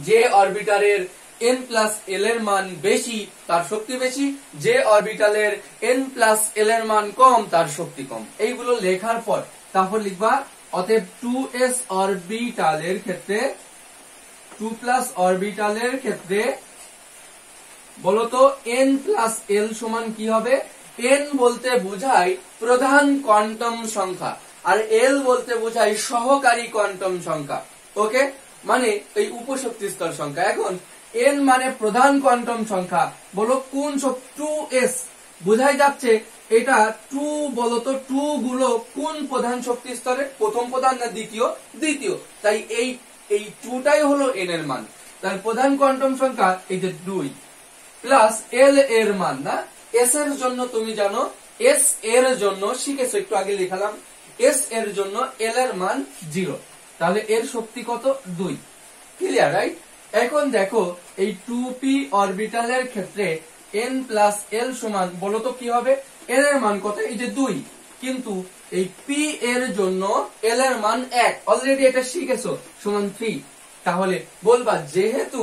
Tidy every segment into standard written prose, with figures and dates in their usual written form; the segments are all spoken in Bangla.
যে অরবিটালের n প্লাস এল এর মান বেশি তার শক্তি বেশি, যে অরবিটালের n প্লাস এল এর মান কম তার শক্তি কম। এইগুলো লেখার পর তারপর লিখবা অতএব 2s অরবিটালের ক্ষেত্রে 2 প্লাস অরবিটালের ক্ষেত্রে বলতো n প্লাস এল সমান কি হবে? n বলতে বোঝায় প্রধান কোয়ান্টাম সংখ্যা আর l বলতে বোঝায় সহকারী কোয়ান্টাম সংখ্যা। ওকে, মানে এই উপশক্তি স্তর সংখ্যা। এখন n মানে প্রধান কোয়ান্টাম সংখ্যা, বলো কোন 2s বোঝাই যাচ্ছে এটা 2, বলতো 2 গুলো কোন প্রধান শক্তি স্তরে, প্রথম প্রধান না দ্বিতীয়? দ্বিতীয়। তাই এই 2টাই হলো n এর মান। তার প্রধান কোয়ান্টাম সংখ্যা এই যে 2 প্লাস এল এর মান না, এস এর জন্য তুমি জানো এস এর জন্য শিখেছো, একটু আগে লিখালাম এস এর জন্য এল এর মান 0, তাহলে এর শক্তি কত? 2। Clear, right? এখন দেখো এই 2p অরবিটালের ক্ষেত্রে n প্লাস এল সমান বলতো কি হবে? এল এর মান কত? এই যে 2, কিন্তু এই p এর জন্য এল এর মান 1, অলরেডি এটা শিখেছো, সমান 3। তাহলে বলবা যেহেতু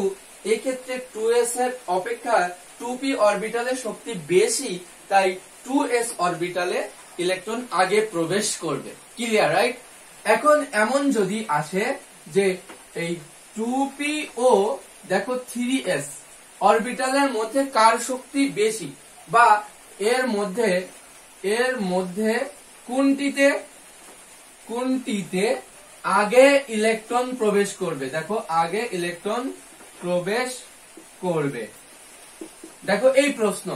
এই ক্ষেত্রে 2s এর অপেক্ষা 2p অরবিটালের শক্তি বেশি, তাই 2s অরবিটালে ইলেকট্রন আগে প্রবেশ করবে। Clear, right? এখন এমন যদি আসে যে এই 2p ও দেখো 3s অরবিটালের মধ্যে কার শক্তি বেশি, বা এর মধ্যে কোনটিতে আগে ইলেকট্রন প্রবেশ করবে? দেখো আগে ইলেকট্রন প্রবেশ করবে। দেখো এই প্রশ্ন,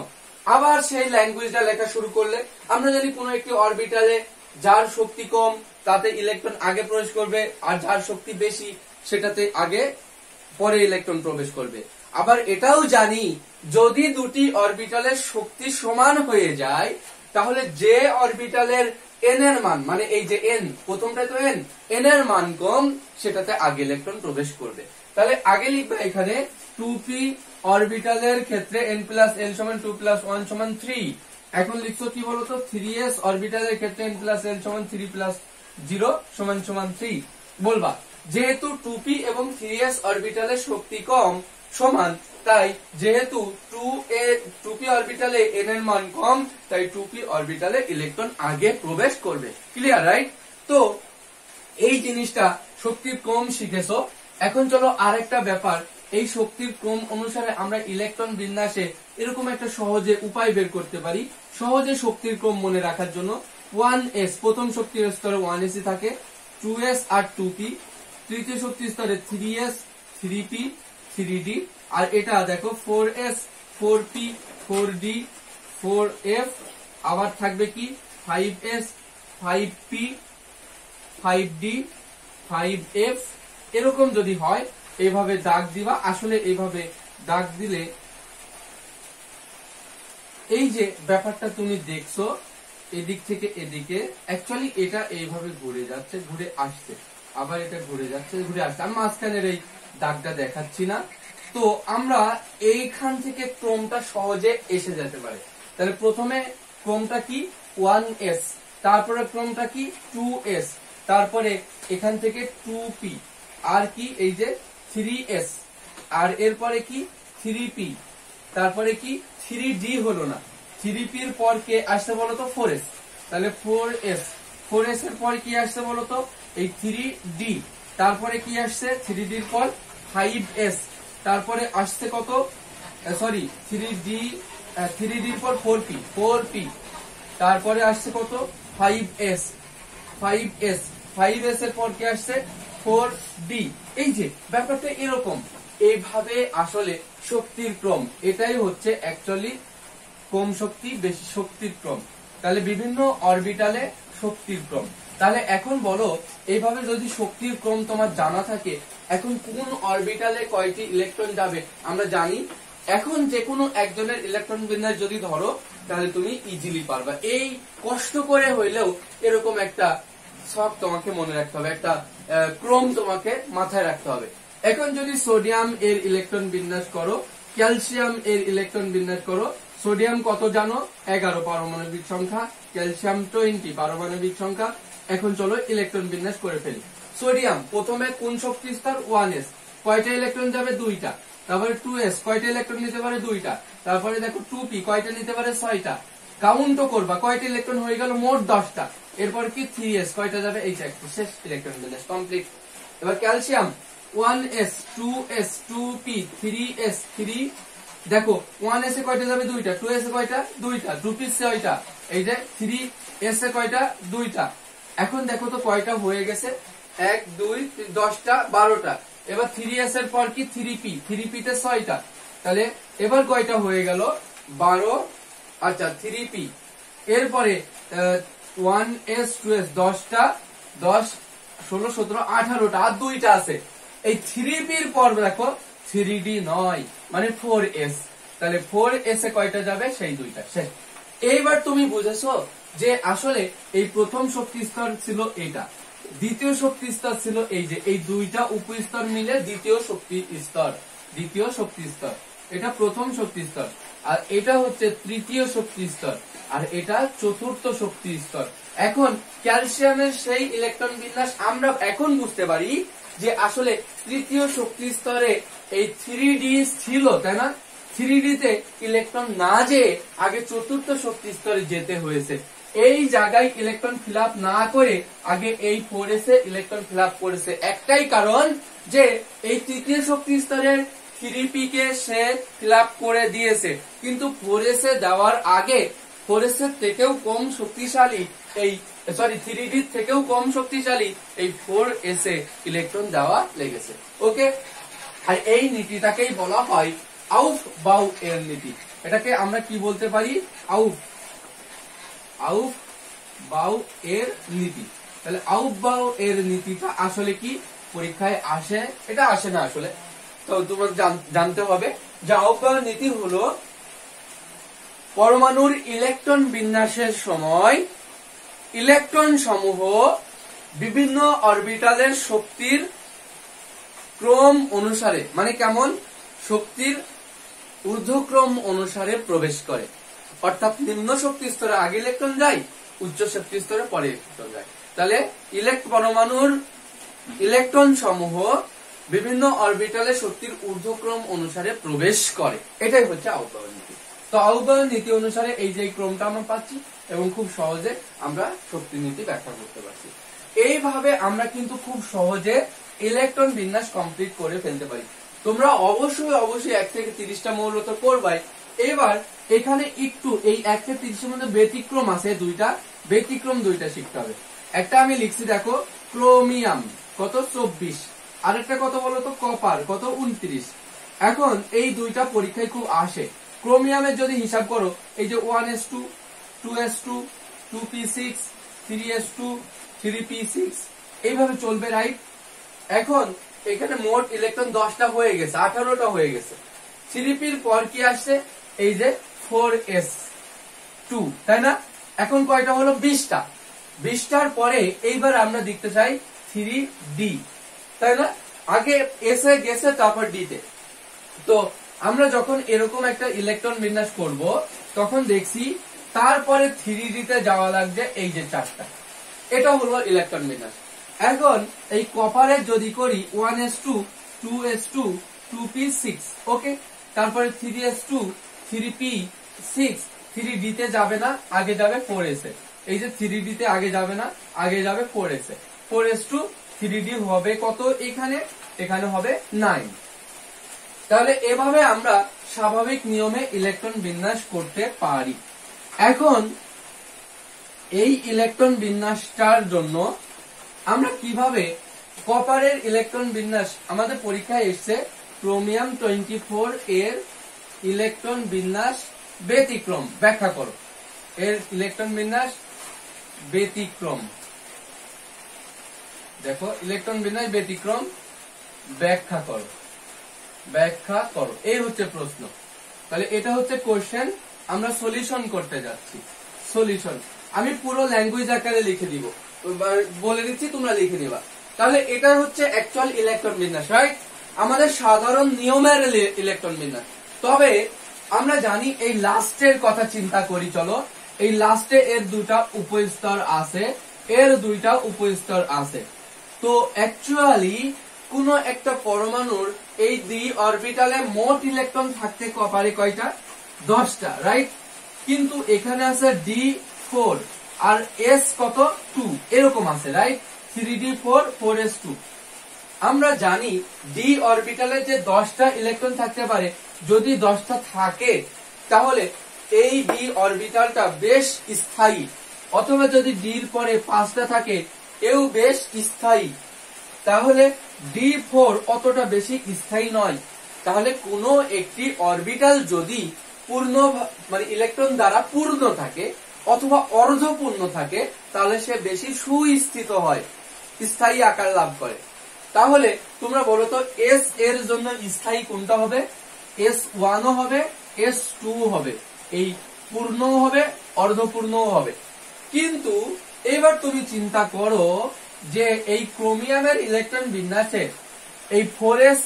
আবার সেই ল্যাঙ্গুয়েজটা লেখা শুরু করলে আমরা জানি কোন একটি অরবিটালে যার শক্তি কম তাতে ইলেকট্রন আগে প্রবেশ করবে, আর যার শক্তি বেশি সেটাতে আগে পরে ইলেকট্রন প্রবেশ করবে। আবার এটাও জানি যদি দুটি অরবিটালের শক্তি সমান হয়ে যায় তাহলে যে অরবিটালের n এর মান, মানে এই যে n, প্রথমটা তো n এর মান কম, সেটাতে আগে ইলেকট্রন প্রবেশ করবে। তাহলে আগে লিখবে এখানে 2p অরবিটালের ক্ষেত্রে n প্লাস এল সমান 2 প্লাস 1 সমান 3। এখন লিখছো কি বলতো? 3s অরবিটালের ক্ষেত্রে n প্লাস এল সমান 3 প্লাস 0 সমান 3। বলবা যেহেতু 2p এবং 3s অরবিটালের শক্তি কম সমান, তাই যেহেতু 2p অরবিটালে n এর মান কম, তাই 2p অরবিটালে ইলেকট্রন আগে প্রবেশ করবে। Clear, right? তো এই জিনিসটা শক্তির ক্রম শিখেছো। এখন চলো আরেকটা ব্যাপার, এই শক্তির ক্রম অনুসারে আমরা ইলেকট্রন বিন্যাসে এরকম একটা সহজে উপায় বের করতে পারি। সহজে শক্তির ক্রম মনে রাখার জন্য 1s প্রথম শক্তির স্তরে 1s থাকে, 2s আর 2p, তৃতীয় শক্তির স্তরে 3s 3p 3d, আর এটা দেখো 4s 4p 4d 4f, আবার থাকবে কি 5s 5p 5d 5f। এরকম যদি হয় এইভাবে দাগ দিবা। আসলে এইভাবে দাগ দিলে এই যে ব্যাপারটা তুমি দেখছো এদিক থেকে এদিকে, অ্যাকচুয়ালি এটা এইভাবে ঘুরে যাচ্ছে, ঘুরে আসছে, আবার এটা ঘুরে যাচ্ছে, ঘুরে আসছে। আমি মাঝখানের এই দাগটা দেখাচ্ছি না। তো আমরা এইখান থেকে ক্রমটা সহজে এসে যেতে পারে। তাহলে প্রথমে ক্রমটা কি? 1s, তারপরে ক্রমটা কি? 2s, তারপরে এখান থেকে 2p, আর কি এই যে 3s, আর এরপরে কি 3p, তারপরে কি 3d হলো না, 3p এর পর কে আসছে বলতো? 4s, তাহলে 4s এর পর কি আসছে বলতো? এই 3d, তারপরে কি আসছে 3d এর পর 5s, তারপরে আসছে কত? সরি 3d এর পর 4p, তারপরে আসছে কত? 5s 5s এর পর কি আসছে? 4d। এই যে ব্যাপারটা এরকম, এইভাবে আসলে শক্তির ক্রম, এটাই হচ্ছে অ্যাকচুয়ালি কম শক্তি বেশি শক্তির ক্রম। তাহলে বিভিন্ন অরবিটালে শক্তির ক্রম। তাহলে এখন বলো, এইভাবে যদি শক্তির ক্রম তোমার জানা থাকে, এখন কোন অরবিটালে কয়টি ইলেকট্রন যাবে আমরা জানি। এখন যে কোনো একজনের ইলেকট্রন বিন্যাস যদি ধরো তাহলে তুমি ইজিলি পারবা। এই কষ্ট করে হইলেও এরকম একটা সব তোমাকে মনে রাখতে হবে, একটা ক্রম তোমাকে মাথায় রাখতে হবে। এখন যদি সোডিয়াম এর ইলেকট্রন বিন্যাস করো, ক্যালসিয়াম এর ইলেকট্রন বিন্যাস করো, সোডিয়াম কত জানো? 11 পারমাণবিক সংখ্যা, ক্যালসিয়াম 20 পারমাণবিক সংখ্যা। এখন চলো ইলেকট্রন বিন্যাস করে ফেলি। সোডিয়াম প্রথমে কোন শক্তি স্তর? 1s, কয়টা ইলেকট্রন যাবে? দুইটা। তারপরে 2s কয়টা ইলেকট্রন নিতে পারে? দুইটা। তারপরে দেখো 2p কয়টা নিতে পারে? 6টা। কাউন্টও করবা কয়টা ইলেকট্রন হয়ে গেল? মোট 10টা। এরপর কি 3s কয়টা যাবে? এইটা একটু শেষ, ইলেকট্রন বিন্যাস কমপ্লিট। এবার calcium 1s 2s 2p 3s 3, দেখো 1s এ কয়টা যাবে? দুইটা। 2s এ কয়টা? দুইটা। 2p 6টা। এই যে 3s এ কয়টা? দুইটা। এখন দেখো তো কয়টা হয়ে গেছে? 1 2 10টা 12টা। এবার 3s এর পর কি? 3p 3p তে 6টা। তাহলে এবার কয়টা হয়ে গেল? 12। আচ্ছা 3p এরপরে 1s 2s 10টা 10 16 17 18টা, আর দুইটা আছে। এই 3p এর পর দেখো 3d নয়, মানে 4s। তাহলে 4s এ কয়টা যাবে? সেই দুইটা। শেষ। এইবার তুমি বুঝেছো যে আসলে এই প্রথম শক্তি স্তর ছিল এটা, দ্বিতীয় শক্তি স্তর ছিল এই যে এই দুইটা উপস্তর মিলে দ্বিতীয় শক্তি স্তর। দ্বিতীয় শক্তি স্তর এটা প্রথম শক্তি স্তর, আর এটা হচ্ছে তৃতীয় শক্তি স্তর, আর এটা চতুর্থ শক্তি স্তর। এখন ক্যালসিয়ামের সেই ইলেকট্রন বিন্যাস আমরা এখন বুঝতে পারি যে আসলে তৃতীয় শক্তি স্তরে এই 3d ছিল, তাই না? 3d তে ইলেকট্রন না যেয়ে আগে চতুর্থ শক্তি স্তরে যেতে হয়েছে। এই জায়গায় ইলেকট্রন ফিল আপ না করে আগে এই 4s এ ইলেকট্রন ফিল আপ করেছে, একটাই কারণ যে এই তৃতীয় শক্তি স্তরের 3p কে সে ফিল আপ করে দিয়েছে, কিন্তু 4s এ দেওয়ার আগে 4s এর থেকেও কম শক্তিশালী এই 3d থেকেও কম শক্তিশালী এই 4s এ ইলেকট্রন দেওয়া লেগেছে। ওকে, আর এই নীতিটাকেই বলা হয় আউফ বাউ এর নীতি। এটাকে আমরা কি বলতে পারি? আউফ বাউ এর নীতি। তাহলে আউফ বাউ এর নীতিটা আসলে কি পরীক্ষায় আসে? এটা আসে না আসলে, তো তোমার জানতে হবে যে আউফ বাউ নীতি হলো পরমাণুর ইলেকট্রন বিন্যাসের সময় ইলেকট্রন সমূহ বিভিন্ন অরবিটালের শক্তির ক্রম অনুসারে, মানে কেমন? শক্তির ঊর্ধ্বক্রম অনুসারে প্রবেশ করে। অর্থাৎ নিম্ন শক্তি স্তরে আগে ইলেকট্রন যায়, উচ্চ শক্তি স্তরে পরে ইলেকট্রন যায়। তাহলে পরমাণুর ইলেকট্রন সমূহ বিভিন্ন অরবিটালে শক্তির ঊর্ধ্বক্রম অনুসারে প্রবেশ করে, এটাই হচ্ছে আউটবাউন্ড নীতি। তো আউটবাউন্ড নীতি অনুসারে এই যে ক্রমটা আমরা পাচ্ছি এবং খুব সহজে আমরা শক্তি নীতি ব্যাখ্যা করতে পারছি। এইভাবে আমরা কিন্তু খুব সহজে ইলেকট্রন বিন্যাস কমপ্লিট করে ফেলতে পারি। তোমরা অবশ্যই 1 থেকে 30টা মৌল তো করবাই। এবার এখানে একটু এই 1 থেকে 30 এর মধ্যে ব্যতিক্রম আছে, ব্যতিক্রম দুইটা শিখতে হবে। একটা আমি লিখছি দেখো, ক্রোমিয়াম কত? 24। আরেকটা কত বলো তো? কপার কত? 29। এখন এই দুইটা পরীক্ষায় খুব আসে। ক্রোমিয়ামের যদি হিসাব করো, এই যে 1s2 2s2 2p6 3s2 3p6 এইভাবে চলবে, রাইট? এখন এখানে মোট ইলেকট্রন 10টা হয়ে গেছে, 18টা হয়ে গেছে। 3p এর পর কি আসছে? এই যে 4s2, তাই না? এখন কয়টা হলো? 20টা। 20টার পরে এইবার আমরা দেখতে চাই 3d, তাই না? আগে s এ গেছে, তারপর d তে। তো আমরা যখন এরকম একটা ইলেকট্রন বিন্যাস করব তখন দেখছি তারপরে 3d তে যাওয়া লাগবে এই যে 4টা। এটা হলো ইলেকট্রন বিন্যাস। এখন এই কপারের যদি করি 1s2 2s2 2p6, ওকে, তারপরে 3s2 3p6, 3d তে যাবে না, আগে যাবে 4s এ। এই যে 3d তে আগে যাবে না, আগে যাবে 4s এ। 4s2 3d হবে কত? এখানে হবে 9। তাহলে এভাবে আমরা স্বাভাবিক নিয়মে ইলেকট্রন বিন্যাস করতে পারি। এখন এই ইলেকট্রন বিন্যাসটার জন্য আমরা কিভাবে কপারের ইলেকট্রন বিন্যাস, আমাদের পরীক্ষায় এসছে ক্রোমিয়াম 24 এর ইলেকট্রন বিন্যাস ব্যতিক্রম ব্যাখ্যা করো। এর ইলেকট্রন বিন্যাস ব্যতিক্রম, দেখো ইলেকট্রন বিন্যাস ব্যতিক্রম ব্যাখ্যা করো। এই হচ্ছে প্রশ্ন। তাহলে এটা হচ্ছে কোশ্চেন, আমরা সলিউশন করতে যাচ্ছি। সলিউশন আমি পুরো ল্যাঙ্গুয়েজ আকারে লিখে দিব, বলে দিচ্ছি, তোমরা লিখে নিবা। তাহলে এটা হচ্ছে অ্যাকচুয়াল ইলেকট্রন বিন্যাস, রাইট? আমাদের সাধারণ নিয়মের ইলেকট্রন বিন্যাস। তবে আমরা জানি এই লাস্টের কথা চিন্তা করি, চলো। এই লাস্টে এর দুটা উপস্তর আছে, তো অ্যাকচুয়ালি কোন একটা পরমাণুর এই ডি অরবিটালে মোট ইলেকট্রন থাকতে পারে কয়টা? 10টা, রাইট? কিন্তু এখানে আছে D4 আর S কত? 2, এরকম আছে, রাইট? 3D4 4S2। আমরা জানি ডি অরবিটালে যে 10টা ইলেকট্রন থাকতে পারে, যদি 10টা থাকে তাহলে এই ডি অরবিটালটা বেশ স্থায়ী, অথবা যদি ডির পরে 5টা থাকে এও বেশ স্থায়ী। তাহলে D4 অতটা বেশি স্থায়ী নয়। তাহলে কোন একটি অরবিটাল যদি পূর্ণ মানে ইলেকট্রন দ্বারা পূর্ণ থাকে অথবা অর্ধপূর্ণ থাকে তাহলে সে বেশি সুস্থিত হয়, স্থায়ী আকার লাভ করে। তাহলে তোমরা বলো তো এস এর জন্য স্থায়ী কোনটা হবে? S1 ও হবে, S2 হবে, এই পূর্ণও হবে, অর্ধপূর্ণও হবে। কিন্তু এবার তুমি চিন্তা করো যে এই ক্রোমিয়ামের ইলেকট্রন বিন্যাসে এই 4s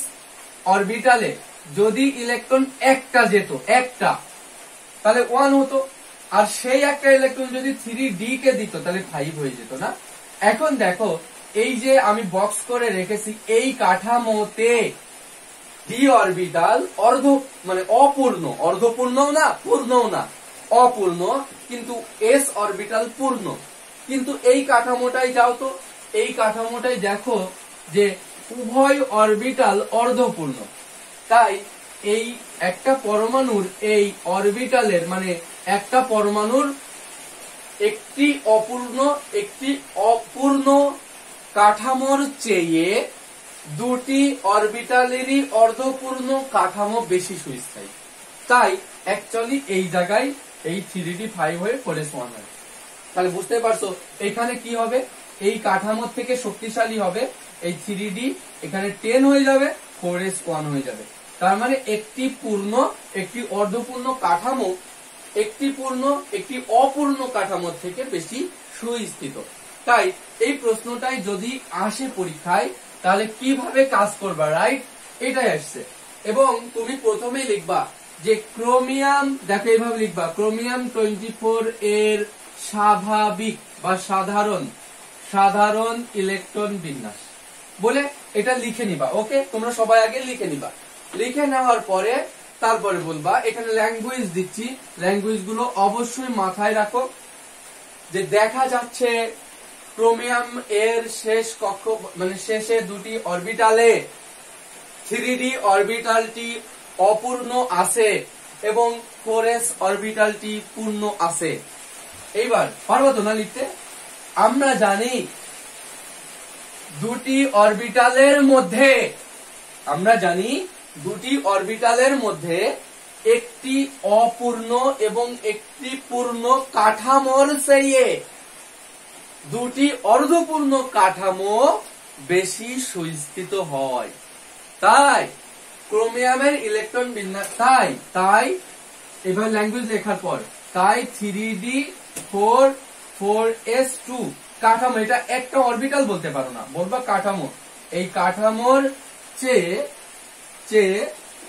অরবিটালে যদি ইলেকট্রন একটা যেত, একটা, তাহলে 1 হতো, আর সেই একটা ইলেকট্রন যদি 3D কে দিত তাহলে 5 হয়ে যেত না? এখন দেখো এই যে আমি বক্স করে রেখেছি এই কাঠামোতে ডি অরবিটাল অর্ধ মানে অপূর্ণ, অর্ধপূর্ণও না পূর্ণও না, অপূর্ণ, কিন্তু এস অরবিটাল পূর্ণ। কিন্তু এই কাঠামোটাই যাও তো, এই কাঠামোটাই দেখো যে উভয় অরবিটাল অর্ধপূর্ণ। তাই এই একটা পরমাণুর এই অরবিটালের মানে একটা পরমাণুর একটি অপূর্ণ কাঠামোর চেয়ে দুটি অরবিটালেরই অর্ধপূর্ণ কাঠামো বেশি সুস্থায়ী। তাই অ্যাকচুয়ালি এই জায়গায় এই 3D5 হয়ে 4s1 হয়। তাহলে বুঝতে পারছো এখানে কি হবে? এই কাঠামোর থেকে শক্তিশালী হবে এই 3D, এখানে 10 হয়ে যাবে, 4s1 হয়ে যাবে। তার মানে একটি পূর্ণ একটি অর্ধপূর্ণ কাঠামো একটি পূর্ণ একটি অপূর্ণ কাঠামোর থেকে বেশি সুস্থিত। তাই এই প্রশ্নটাই যদি আসে পরীক্ষায় তাহলে কিভাবে কাজ করবা, রাইট? এটাই আসছে। এবং তুমি প্রথমেই লিখবা যে ক্রোমিয়াম, দেখো এইভাবে লিখবা, ক্রোমিয়াম 24 এর স্বাভাবিক বা সাধারণ ইলেকট্রন বিন্যাস বলে এটা লিখে নিবা। ওকে, তোমরা সবাই আগে লিখে নিবা। লিখে নেওয়ার পরে তারপরে বলবা, এখানে ল্যাঙ্গুয়েজ দিচ্ছি, ল্যাঙ্গুয়েজ গুলো অবশ্যই মাথায় রাখো। যে দেখা যাচ্ছে ক্রোমিয়াম এর শেষ কক্ষ মানে শেষে দুটি অরবিটালে 3D অরবিটালটি অপূর্ণ আছে এবং 4s অরবিটালটি পূর্ণ আছে। এইবার পারবো তো না লিখতে? আমরা জানি দুটি অরবিটালের মধ্যে একটি অপূর্ণ এবং একটি পূর্ণ কাঠামোর চেয়ে দুটি অর্ধপূর্ণ কাঠামো বেশি সুস্থিত হয়। তাই ক্রোমিয়ামের ইলেকট্রন বিন্যাস তাই এবার ল্যাঙ্গুয়েজ লেখার পর তাই 3D4 4s2 কাঠামো, এটা একটা অরবিটাল বলতে পারো না, বলবা কাঠামো। এই কাঠামোর চেয়ে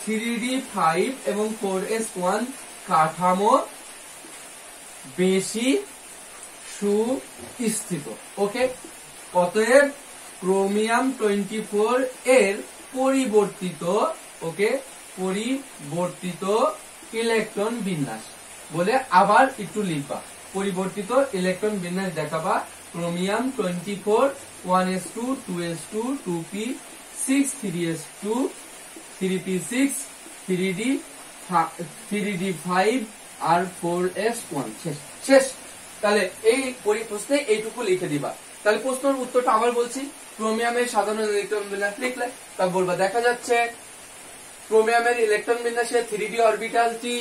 3D5 এবং 4s1 কাঠামো বেশি সুস্থিত। ওকে, অতএব ক্রোমিয়াম 24 এর পরিবর্তিত ইলেকট্রন বিন্যাস বলে আবার একটু লিখবা। পরিবর্তিত ইলেকট্রন বিন্যাস দেখাবা। Chromium 24 1s2 2s2 2p6 3s2 3p6 3d5 আর 4s1 শেষ। তাহলে এই প্রশ্নে এইটুকু লিখে দিবা। তাহলে প্রশ্নের উত্তরটা আবার বলছি, ক্রোমিয়ামের সাধারণ ইলেকট্রন বিন্যাস লিখলে তা বলবা দেখা যাচ্ছে ক্রোমিয়ামের ইলেকট্রন বিন্যাসে 3D অরবিটালটি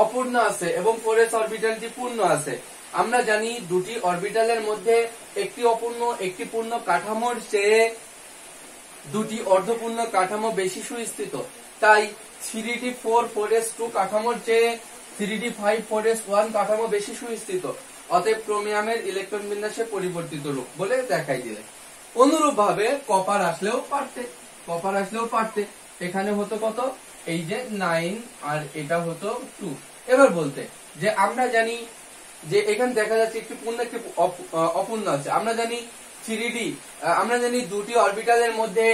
অপূর্ণ আছে এবং 4s অরবিটালটি পূর্ণ আছে। আমরা জানি দুটি অরবিটালের মধ্যে একটি অপূর্ণ একটি পূর্ণ কাঠামোর চেয়ে দুটি অর্ধপূর্ণ কাঠামো বেশি সুস্থিত। তাই 3D4 4s2 কাঠামোর চেয়ে 3D5 4s1 কাঠামো বেশি সুস্থিত। অতএব ক্রোমিয়ামের ইলেকট্রন বিন্যাসে পরিবর্তিত রূপ বলে দেখাই দিলে। অনুরূপ ভাবে কপার আসলেও পারতে, এখানে হতো কত? এই যে 9 আর এটা হতো 2। এবার বলতে যে আমরা জানি যে এখানে দেখা যাচ্ছে একটি পূর্ণ একটি অপূর্ণ আছে। আমরা জানি 3D আমরা জানি দুটি অরবিটালের মধ্যে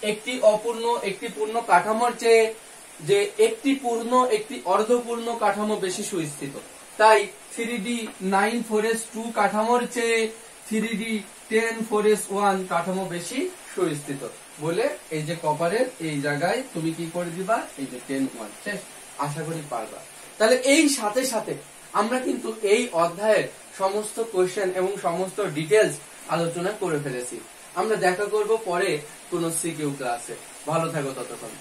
একটি পূর্ণ কাঠামোর চেয়ে যে একটি পূর্ণ একটি অর্ধপূর্ণ কাঠামো বেশি সুস্থিত, তাই 3D 9-4s2 কাঠামোর চেয়ে 3D 10-4s1 কাঠামো বেশি সুস্থিত বলে এই যে কপারের এই জায়গায় তুমি কি করে দিবা, এই যে 10-1 শেষ। আশা করি পারবা। তাহলে এই সাথে সাথে আমরা কিন্তু এই অধ্যায়ের সমস্ত কোশ্চেন এবং সমস্ত ডিটেলস আলোচনা করে ফেলেছি। আমরা দেখা করব পরে কোন সিকিউ ক্লাসে। ভালো থাকো ততক্ষণ।